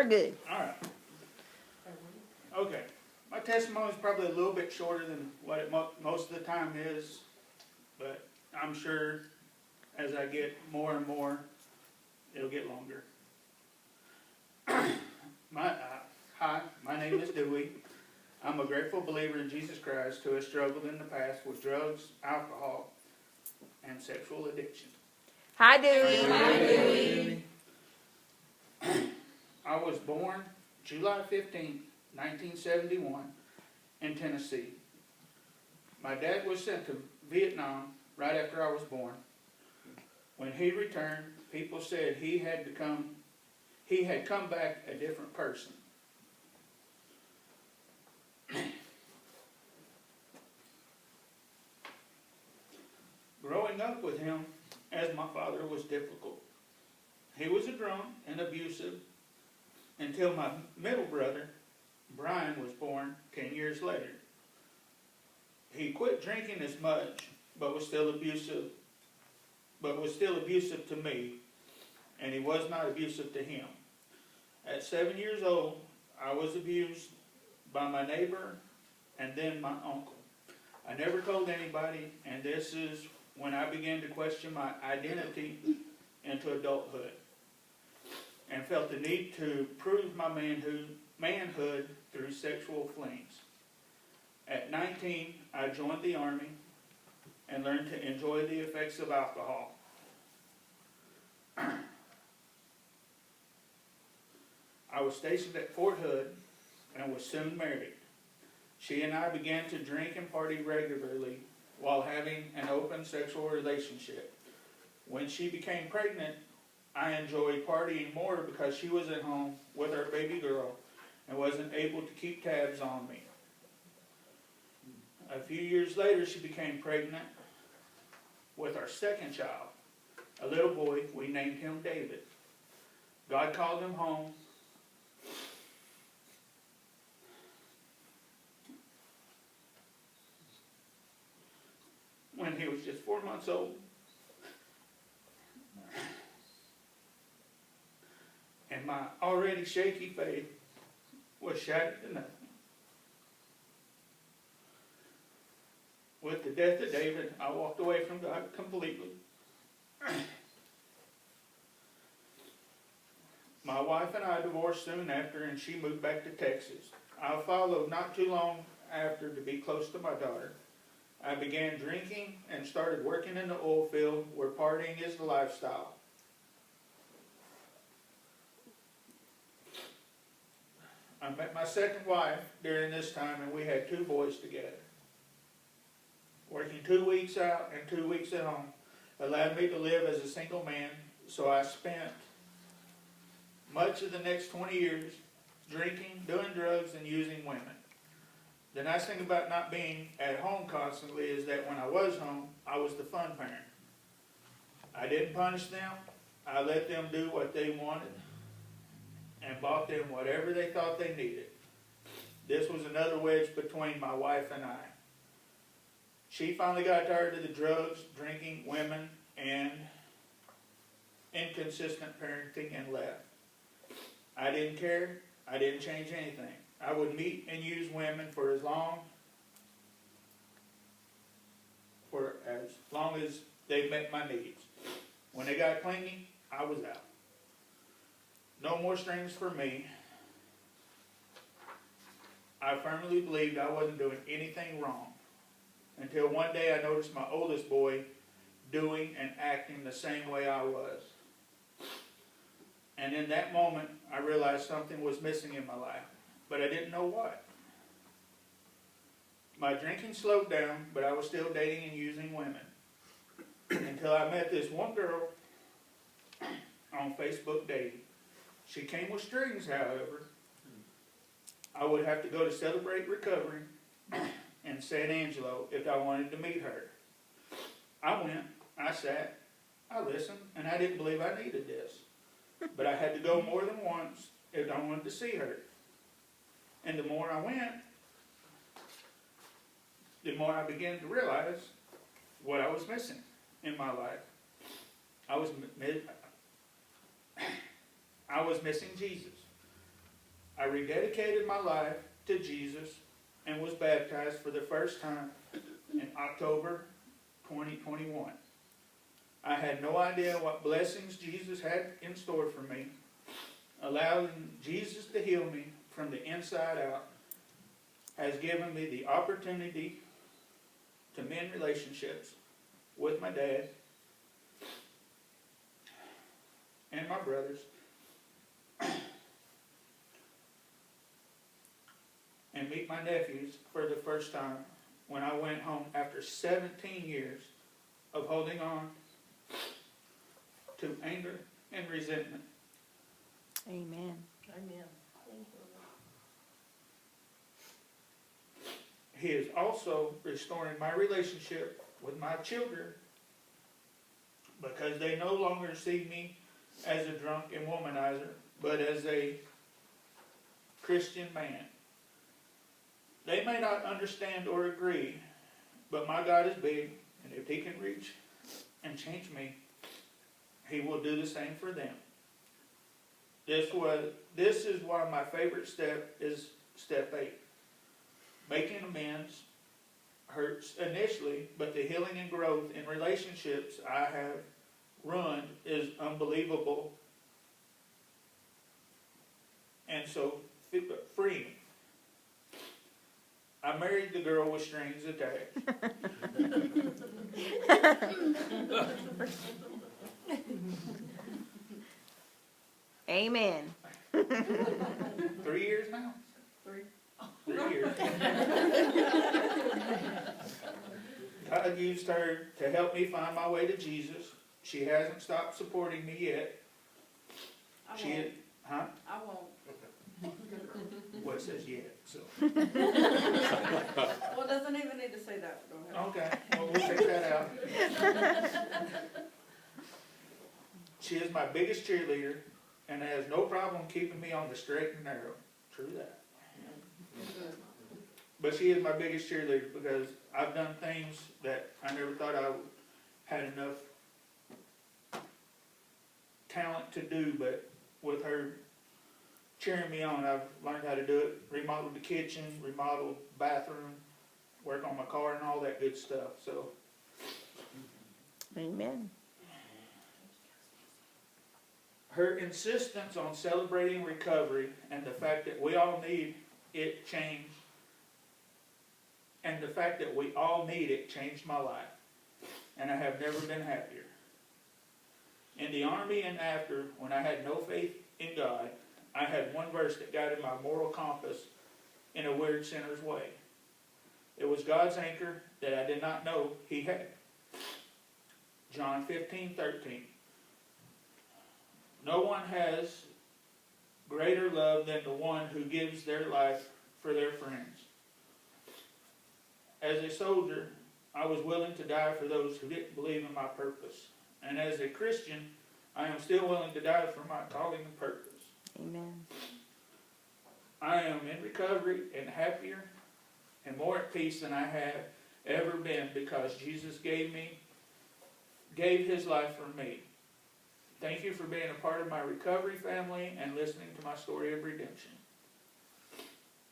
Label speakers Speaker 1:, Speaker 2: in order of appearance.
Speaker 1: good.
Speaker 2: All right. Okay. My testimony is probably a little bit shorter than what it most of the time is, but I'm sure as I get more and more, it'll get longer. Hi, my name is Dewey. I'm a grateful believer in Jesus Christ who has struggled in the past with drugs, alcohol, and sexual addiction.
Speaker 1: Hi, Dewey.
Speaker 3: Hi, Dewey.
Speaker 2: I was born July 15, 1971, in Tennessee. My dad was sent to Vietnam right after I was born. When he returned, people said he had come back a different person. Growing up with him as my father was difficult. He was a drunk and abusive until my middle brother, Brian, was born 10 years later. He quit drinking as much, but was still abusive to me, and he was not abusive to him. At 7 years old, I was abused by my neighbor and then my uncle. I never told anybody, and this is when I began to question my identity into adulthood and felt the need to prove my manhood through sexual flings. At 19, I joined the Army and learned to enjoy the effects of alcohol. I was stationed at Fort Hood and was soon married. She and I began to drink and party regularly while having an open sexual relationship. When she became pregnant, I enjoyed partying more because she was at home with our baby girl and wasn't able to keep tabs on me. A few years later, she became pregnant with our second child, a little boy. We named him David. God called him home. When he was just 4 months old. And my already shaky faith was shattered to nothing. With the death of David, I walked away from God completely. My wife and I divorced soon after, and she moved back to Texas. I followed not too long after to be close to my daughter. I began drinking and started working in the oil field where partying is the lifestyle. I met my second wife during this time, and we had 2 boys together. Working 2 weeks out and 2 weeks at home allowed me to live as a single man, so I spent much of the next 20 years drinking, doing drugs, and using women. The nice thing about not being at home constantly is that when I was home, I was the fun parent. I didn't punish them. I let them do what they wanted and bought them whatever they thought they needed. This was another wedge between my wife and I. She finally got tired of the drugs, drinking, women, and inconsistent parenting and left. I didn't care. I didn't change anything. I would meet and use women for as long as they met my needs. When they got clingy, I was out. No more strings for me. I firmly believed I wasn't doing anything wrong until one day I noticed my oldest boy doing and acting the same way I was. And in that moment, I realized something was missing in my life, but I didn't know what. My drinking slowed down, but I was still dating and using women. Until I met this one girl on Facebook dating. She came with strings, however. I would have to go to Celebrate Recovery in San Angelo if I wanted to meet her. I went, I sat, I listened, and I didn't believe I needed this. But I had to go more than once if I wanted to see her. And the more I went, the more I began to realize what I was missing in my life. I was missing Jesus. I rededicated my life to Jesus and was baptized for the first time in October 2021. I had no idea what blessings Jesus had in store for me. Allowing Jesus to heal me from the inside out has given me the opportunity to mend relationships with my dad and my brothers, and meet my nephews for the first time when I went home after 17 years of holding on to anger and resentment.
Speaker 1: Amen.
Speaker 3: Amen.
Speaker 2: He is also restoring my relationship with my children because they no longer see me as a drunk and womanizer, but as a Christian man. They may not understand or agree, but my God is big, and if He can reach and change me, He will do the same for them. This is why my favorite step is step 8. Making amends hurts initially, but the healing and growth in relationships I have run is unbelievable and so freeing. I married the girl with strings attached.
Speaker 1: Amen.
Speaker 2: 3 years now?
Speaker 3: 3.
Speaker 2: 3 years. God used her to help me find my way to Jesus. She hasn't stopped supporting me yet.
Speaker 3: I
Speaker 2: She
Speaker 3: won't.
Speaker 2: had, huh?
Speaker 3: I won't.
Speaker 2: Well, it says yet, so.
Speaker 3: Well, it doesn't even need to say that. Go ahead.
Speaker 2: Okay, well, we'll take that out. She is my biggest cheerleader and has no problem keeping me on the straight and narrow. True that. But she is my biggest cheerleader because I've done things that I never thought I had enough talent to do, but with her cheering me on, I've learned how to do it. Remodeled the kitchen, remodeled bathroom, work on my car and all that good stuff. So,
Speaker 1: Amen.
Speaker 2: her insistence on celebrating recovery and the fact that we all need it changed, and the fact that we all need it changed my life. And I have never been happier. In the Army and after, when I had no faith in God, I had one verse that guided my moral compass in a weird sinner's way. It was God's anchor that I did not know He had. John 15:13. No one has greater love than the one who gives their life for their friends. As a soldier, I was willing to die for those who didn't believe in my purpose. And as a Christian, I am still willing to die for my calling and purpose.
Speaker 1: Amen.
Speaker 2: I am in recovery and happier and more at peace than I have ever been because Jesus gave His life for me. Thank you for being a part of my recovery family and listening to my story of redemption.